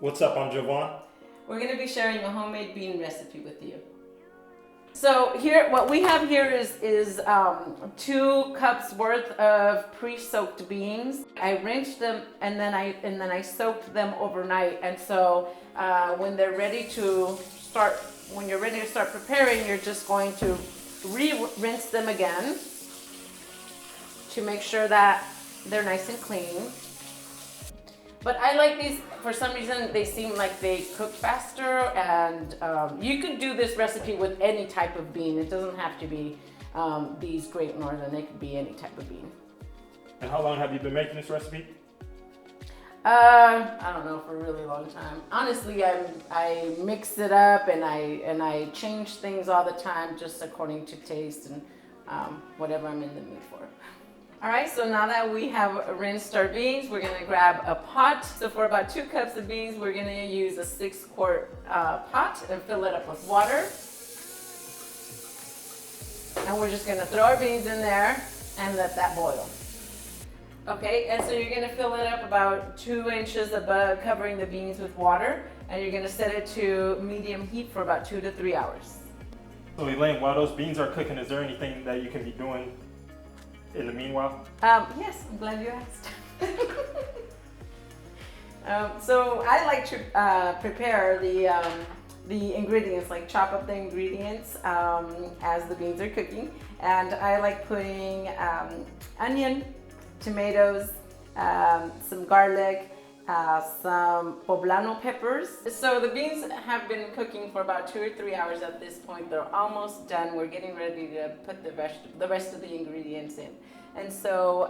What's up? I'm Jovan. We're going to be sharing a homemade bean recipe with you. So here, what we have here is 2 cups worth of pre-soaked beans. I rinsed them and then I soaked them overnight. And so when you're ready to start preparing, you're just going to rinse them again to make sure that they're nice and clean. But I like these, for some reason, they seem like they cook faster, and you could do this recipe with any type of bean. It doesn't have to be these Great Northern, it could be any type of bean. And how long have you been making this recipe? I don't know, for a really long time. Honestly, I mix it up and I change things all the time just according to taste and whatever I'm in the mood for. All right, so now that we have rinsed our beans, we're gonna grab a pot. So for about 2 cups of beans, we're gonna use a 6-quart pot and fill it up with water. And we're just gonna throw our beans in there and let that boil. Okay, and so you're gonna fill it up about 2 inches above, covering the beans with water, and you're gonna set it to medium heat for about 2 to 3 hours. So Elaine, while those beans are cooking, is there anything that you can be doing in the meanwhile? Yes, I'm glad you asked. So I like to prepare the ingredients, like chop up the ingredients as the beans are cooking. And I like putting onion, tomatoes, some garlic, some poblano peppers. So the beans have been cooking for about 2 or 3 hours at this point. They're almost done. We're getting ready to put the rest of the ingredients in. And so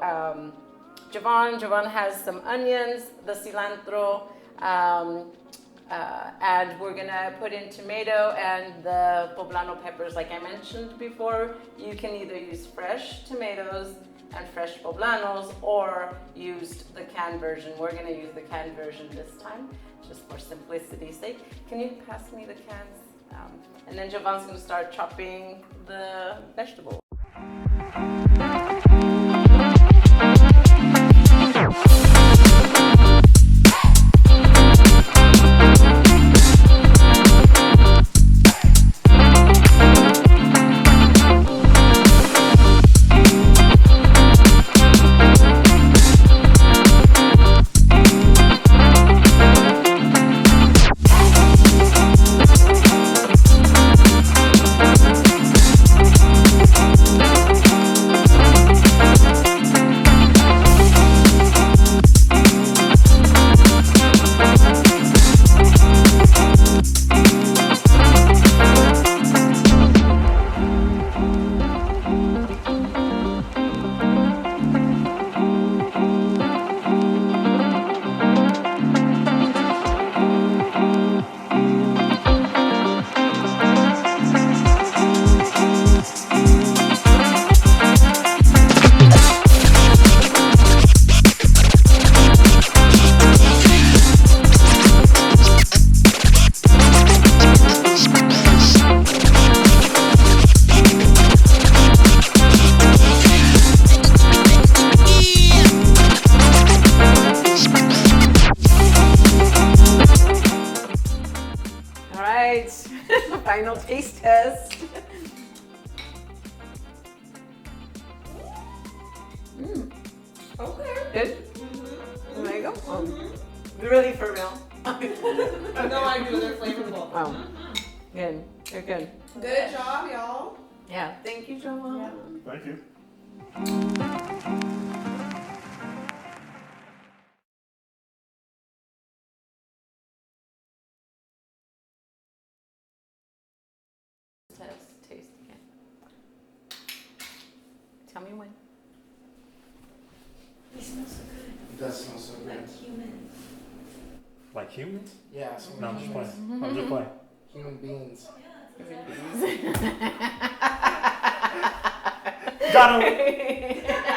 Jovan has some onions, the cilantro, and we're gonna put in tomato and the poblano peppers. Like I mentioned before, you can either use fresh tomatoes and fresh poblanos or use the canned version. We're gonna use the canned version this time, just for simplicity's sake. Can you pass me the cans? And then Jovan's gonna start chopping the vegetable. Final taste test. Okay. Good? Mm-hmm. There you go. Really for real. No idea, they're flavorful. Wow. Good. You're good. Good job, y'all. Yeah. Thank you, Jovan. Yeah. Thank you. Taste again. Tell me when. It smells so good. It does smell so good. Like humans. Like humans? Yeah, so No, I'm just humans. playing. I'm just playing. Human beings. Got him!